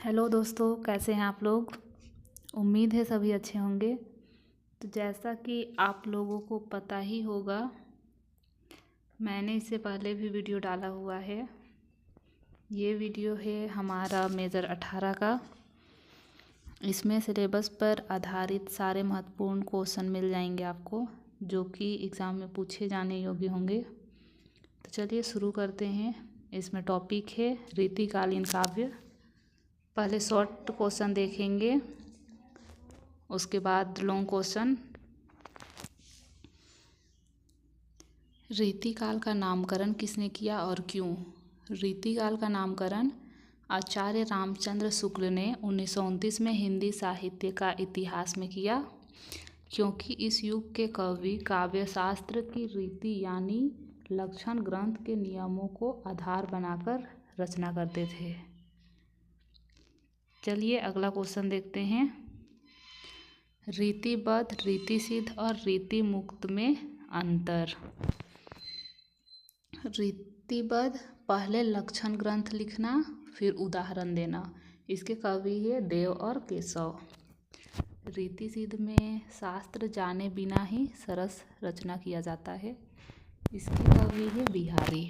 Hello दोस्तों, कैसे हैं आप लोग। उम्मीद है सभी अच्छे होंगे। तो जैसा कि आप लोगों को पता ही होगा, मैंने इससे पहले भी वीडियो डाला हुआ है। ये वीडियो है हमारा मेजर 18 का। इसमें सिलेबस पर आधारित सारे महत्वपूर्ण क्वेश्चन मिल जाएंगे आपको, जो कि एग्ज़ाम में पूछे जाने योग्य होंगे। तो चलिए शुरू करते हैं। इसमें टॉपिक है रीतिकालीन काव्य। पहले शॉर्ट क्वेश्चन देखेंगे, उसके बाद लॉन्ग क्वेश्चन। रीतिकाल का नामकरण किसने किया और क्यों। रीतिकाल का नामकरण आचार्य रामचंद्र शुक्ल ने 1929 में हिंदी साहित्य का इतिहास में किया, क्योंकि इस युग के कवि काव्यशास्त्र की रीति यानी लक्षण ग्रंथ के नियमों को आधार बनाकर रचना करते थे। चलिए अगला क्वेश्चन देखते हैं। रीतिबद्ध, रीतिसिद्ध और रीति मुक्त में अंतर। रीतिबद्ध पहले लक्षण ग्रंथ लिखना, फिर उदाहरण देना। इसके कवि है देव और केशव। रीतिसिद्ध में शास्त्र जाने बिना ही सरस रचना किया जाता है। इसके कवि है बिहारी।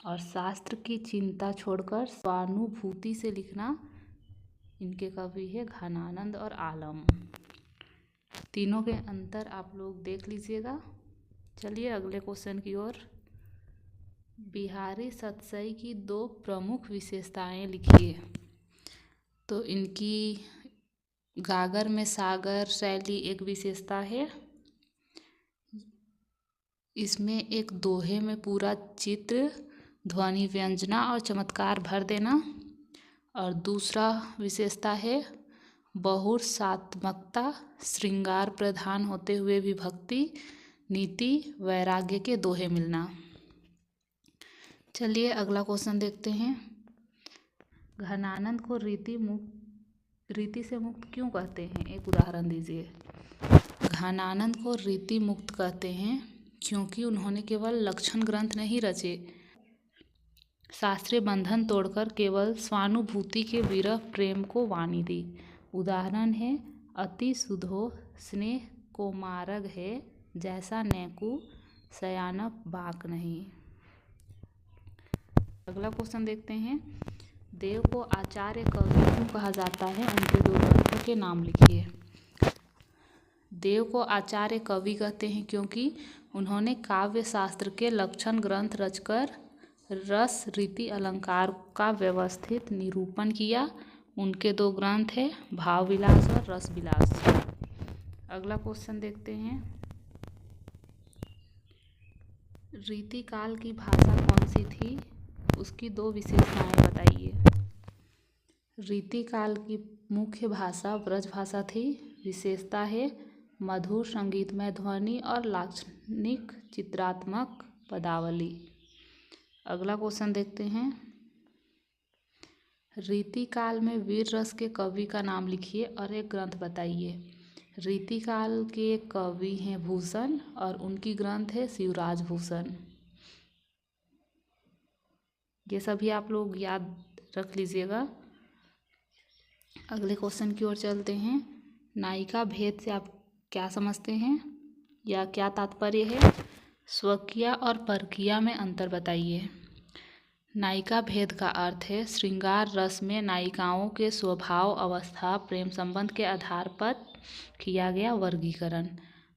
और शास्त्र की चिंता छोड़कर स्वानुभूति से लिखना, इनके कवि है घनानंद और आलम। तीनों के अंतर आप लोग देख लीजिएगा। चलिए अगले क्वेश्चन की ओर। बिहारी सतसई की दो प्रमुख विशेषताएं लिखिए। तो इनकी गागर में सागर शैली एक विशेषता है। इसमें एक दोहे में पूरा चित्र, ध्वनि, व्यंजना और चमत्कार भर देना। और दूसरा विशेषता है बहुरसात्मकता, श्रृंगार प्रधान होते हुए भी भक्ति, नीति, वैराग्य के दोहे मिलना। चलिए अगला क्वेश्चन देखते हैं। घनानंद को रीति से मुक्त क्यों कहते हैं, एक उदाहरण दीजिए। घनानंद को रीति मुक्त कहते हैं क्योंकि उन्होंने केवल लक्षण ग्रंथ नहीं रचे, शास्त्रीय बंधन तोड़कर केवल स्वानुभूति के विरह प्रेम को वाणी दी। उदाहरण है अति सुधो स्नेह को मार्ग है, जैसा नैकु शयानप बाक नहीं। अगला क्वेश्चन देखते हैं। देव को आचार्य कवि क्यों कहा जाता है, उनके दो ग्रंथों के नाम लिखिए। देव को आचार्य कवि कहते हैं क्योंकि उन्होंने काव्य शास्त्र के लक्षण ग्रंथ रचकर रस, रीति, अलंकार का व्यवस्थित निरूपण किया। उनके दो ग्रंथ हैं भाव विलास और रस विलास। अगला क्वेश्चन देखते हैं। रीतिकाल की भाषा कौन सी थी, उसकी दो विशेषताएं बताइए। रीतिकाल की मुख्य भाषा ब्रज भाषा थी। विशेषता है मधुर संगीतमय ध्वनि और लाक्षणिक चित्रात्मक पदावली। अगला क्वेश्चन देखते हैं। रीतिकाल में वीर रस के कवि का नाम लिखिए और एक ग्रंथ बताइए। रीतिकाल के कवि हैं भूषण और उनकी ग्रंथ है शिवराज भूषण। ये सभी आप लोग याद रख लीजिएगा। अगले क्वेश्चन की ओर चलते हैं। नायिका भेद से आप क्या समझते हैं या क्या तात्पर्य है। स्वकीय और परकीय में अंतर बताइए। नायिका भेद का अर्थ है श्रृंगार रस में नायिकाओं के स्वभाव, अवस्था, प्रेम संबंध के आधार पर किया गया वर्गीकरण।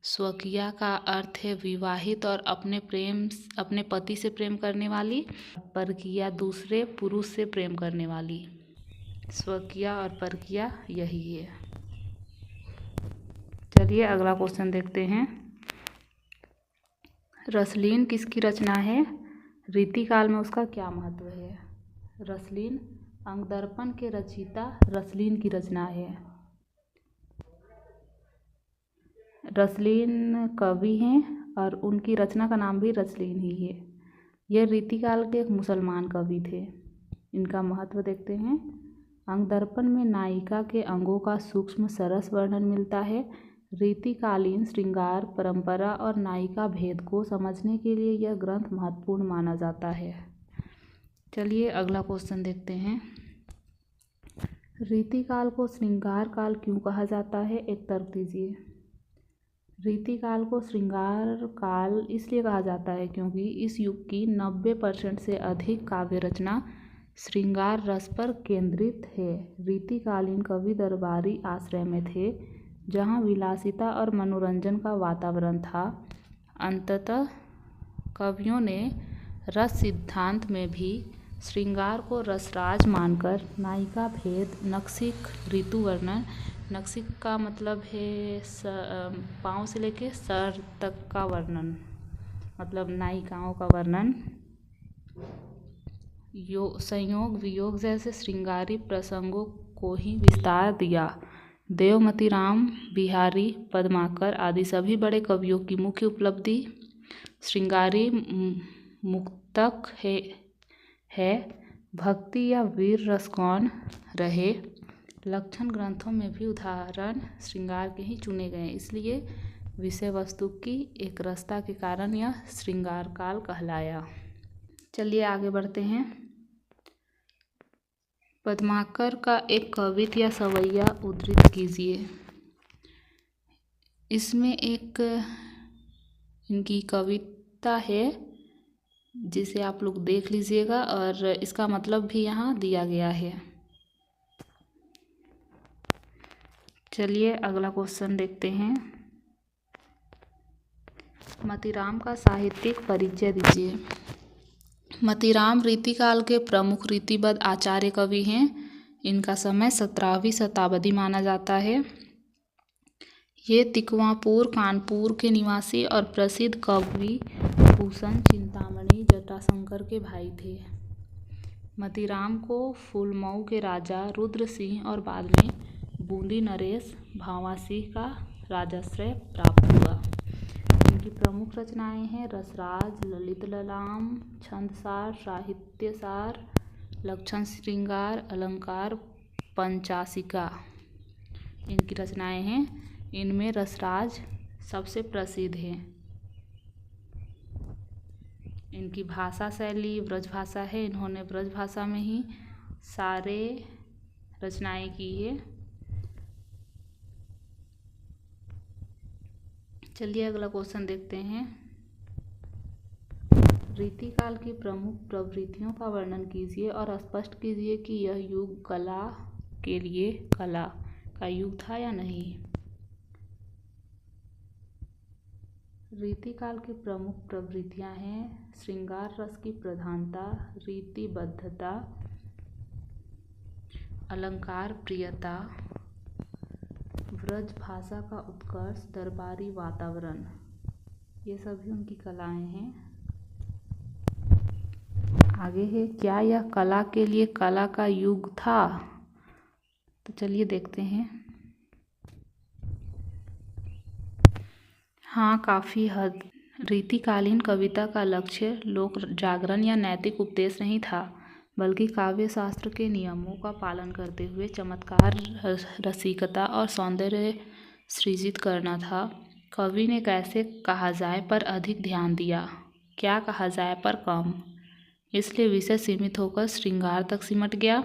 स्वकीय का अर्थ है विवाहित और अपने पति से प्रेम करने वाली। परकीय दूसरे पुरुष से प्रेम करने वाली। स्वकीय और परकीय यही है। चलिए अगला क्वेश्चन देखते हैं। रसलीन किसकी रचना है, रीतिकाल में उसका क्या महत्व है। रसलीन अंगदर्पण के रचयिता रसलीन की रचना है। रसलीन कवि हैं और उनकी रचना का नाम भी रसलीन ही है। यह रीतिकाल के एक मुसलमान कवि थे। इनका महत्व देखते हैं। अंगदर्पण में नायिका के अंगों का सूक्ष्म सरस वर्णन मिलता है। रीतिकालीन श्रृंगार परंपरा और नायिका भेद को समझने के लिए यह ग्रंथ महत्वपूर्ण माना जाता है। चलिए अगला क्वेश्चन देखते हैं। रीतिकाल को श्रृंगार काल क्यों कहा जाता है, एक तर्क दीजिए। रीतिकाल को श्रृंगार काल इसलिए कहा जाता है क्योंकि इस युग की 90% से अधिक काव्य रचना श्रृंगार रस पर केंद्रित है। रीतिकालीन कवि दरबारी आश्रय में थे, जहाँ विलासिता और मनोरंजन का वातावरण था। अंततः कवियों ने रस सिद्धांत में भी श्रृंगार को रसराज मानकर नायिका भेद, नक्सिक, ऋतु वर्णन, नक्सिक का मतलब है पाँव से लेके सर तक का वर्णन, मतलब नायिकाओं का वर्णन, संयोग वियोग जैसे श्रृंगारी प्रसंगों को ही विस्तार दिया। देवमतीराम, बिहारी, पद्माकर आदि सभी बड़े कवियों की मुख्य उपलब्धि श्रृंगारी मुक्तक है। भक्ति या वीर रस कौन रहे, लक्षण ग्रंथों में भी उदाहरण श्रृंगार के ही चुने गए, इसलिए विषय वस्तु की एक रसता के कारण यह श्रृंगार काल कहलाया। चलिए आगे बढ़ते हैं। पद्माकर का एक कवित या सवैया उद्धृत कीजिए। इसमें एक इनकी कविता है जिसे आप लोग देख लीजिएगा और इसका मतलब भी यहाँ दिया गया है। चलिए अगला क्वेश्चन देखते हैं। मतीराम का साहित्यिक परिचय दीजिए। मतीराम रीतिकाल के प्रमुख रीतिबद्ध आचार्य कवि हैं। इनका समय 17वीं शताब्दी माना जाता है। ये तिकवापुर कानपुर के निवासी और प्रसिद्ध कवि भूषण चिंतामणि जटाशंकर के भाई थे। मतीराम को फूलमऊ के राजा रुद्र सिंह और बाद में बूंदी नरेश भावासिंह का राजाश्रय प्राप्त हुआ। इनकी प्रमुख रचनाएं हैं रसराज, ललित ललाम, छंदसार, साहित्यसार, लक्षण श्रृंगार, अलंकार, पंचाशिका इनकी रचनाएं हैं। इनमें रसराज सबसे प्रसिद्ध है। इनकी भाषा शैली ब्रजभाषा है। इन्होंने ब्रजभाषा में ही सारे रचनाएं की है। चलिए अगला क्वेश्चन देखते हैं। रीतिकाल की प्रमुख प्रवृत्तियों का वर्णन कीजिए और स्पष्ट कीजिए कि यह युग कला के लिए कला का युग था या नहीं। रीतिकाल की प्रमुख प्रवृत्तियां हैं श्रृंगार रस की प्रधानता, रीतिबद्धता, अलंकार प्रियता, ब्रज भाषा का उत्कर्ष, दरबारी वातावरण, ये सभी उनकी कलाएं हैं। आगे है, क्या यह कला के लिए कला का युग था? तो चलिए देखते हैं। हाँ, काफ़ी हद। रीतिकालीन कविता का लक्ष्य लोक जागरण या नैतिक उपदेश नहीं था, बल्कि काव्य शास्त्र के नियमों का पालन करते हुए चमत्कार, रसिकता और सौंदर्य सृजित करना था। कवि ने कैसे कहा जाए पर अधिक ध्यान दिया, क्या कहा जाए पर कम, इसलिए विषय सीमित होकर श्रृंगार तक सिमट गया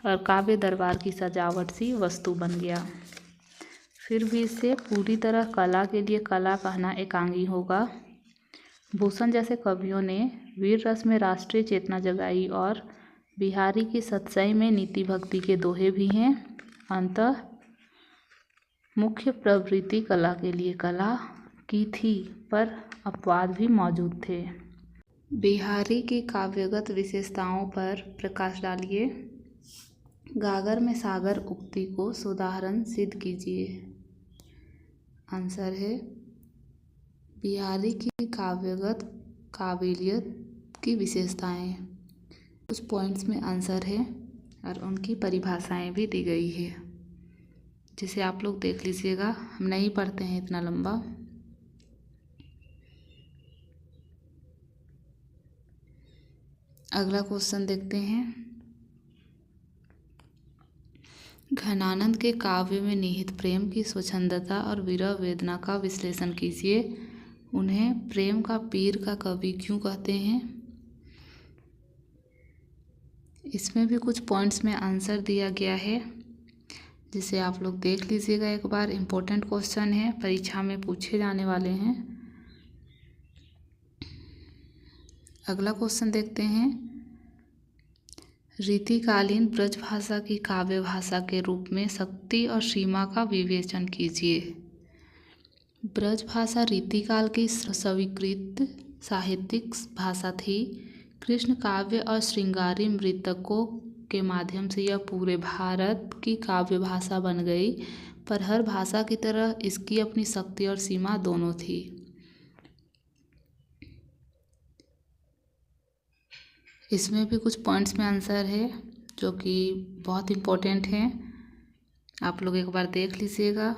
और काव्य दरबार की सजावट सी वस्तु बन गया। फिर भी इसे पूरी तरह कला के लिए कला कहना एकांगी होगा। भूषण जैसे कवियों ने वीर रस में राष्ट्रीय चेतना जगाई और बिहारी की सतसई में नीति भक्ति के दोहे भी हैं। अंततः मुख्य प्रवृत्ति कला के लिए कला की थी, पर अपवाद भी मौजूद थे। बिहारी की काव्यगत विशेषताओं पर प्रकाश डालिए। गागर में सागर उक्ति को सोदाहरण सिद्ध कीजिए। आंसर है बिहारी की काव्यगत काबिलियत की विशेषताएं। कुछ पॉइंट्स में आंसर है और उनकी परिभाषाएं भी दी गई है, जिसे आप लोग देख लीजिएगा। हम नहीं पढ़ते हैं इतना लंबा। अगला क्वेश्चन देखते हैं। घनानंद के काव्य में निहित प्रेम की स्वच्छंदता और विरह वेदना का विश्लेषण कीजिए। उन्हें प्रेम का पीर का कवि क्यों कहते हैं? इसमें भी कुछ पॉइंट्स में आंसर दिया गया है। जिसे आप लोग देख लीजिएगा एक बार। इम्पोर्टेंट क्वेश्चन है, परीक्षा में पूछे जाने वाले हैं। अगला क्वेश्चन देखते हैं। रीतिकालीन ब्रजभाषा की काव्य भाषा के रूप में शक्ति और सीमा का विवेचन कीजिए। ब्रजभाषा रीतिकाल की स्वीकृत साहित्यिक भाषा थी। कृष्ण काव्य और श्रृंगारी मृतकों के माध्यम से यह पूरे भारत की काव्य भाषा बन गई, पर हर भाषा की तरह इसकी अपनी शक्ति और सीमा दोनों थी। इसमें भी कुछ पॉइंट्स में आंसर है जो कि बहुत इम्पोर्टेंट हैं, आप लोग एक बार देख लीजिएगा।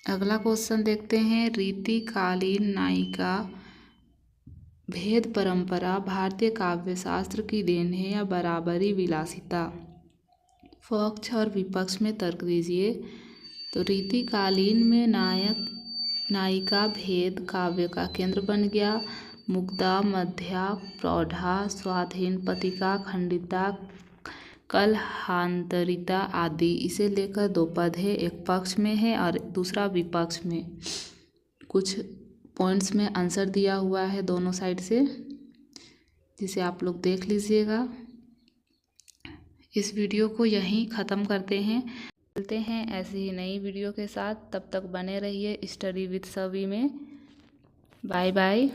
अगला क्वेश्चन देखते हैं। रीतिकालीन नायिका भेद परंपरा भारतीय काव्य शास्त्र की देन है या बराबरी विलासिता? पक्ष और विपक्ष में तर्क दीजिए। तो रीतिकालीन में नायक नायिका भेद काव्य का केंद्र बन गया। मुग्धा, मध्या, प्रौढ़ा, स्वाधीन, पथिका, खंडिता, कलहांतरिता आदि, इसे लेकर दो पद है, एक पक्ष में है और दूसरा विपक्ष में। कुछ पॉइंट्स में आंसर दिया हुआ है दोनों साइड से, जिसे आप लोग देख लीजिएगा। इस वीडियो को यहीं ख़त्म करते हैं, मिलते हैं ऐसी ही नई वीडियो के साथ। तब तक बने रहिए स्टडी विद सभी में। Bye bye.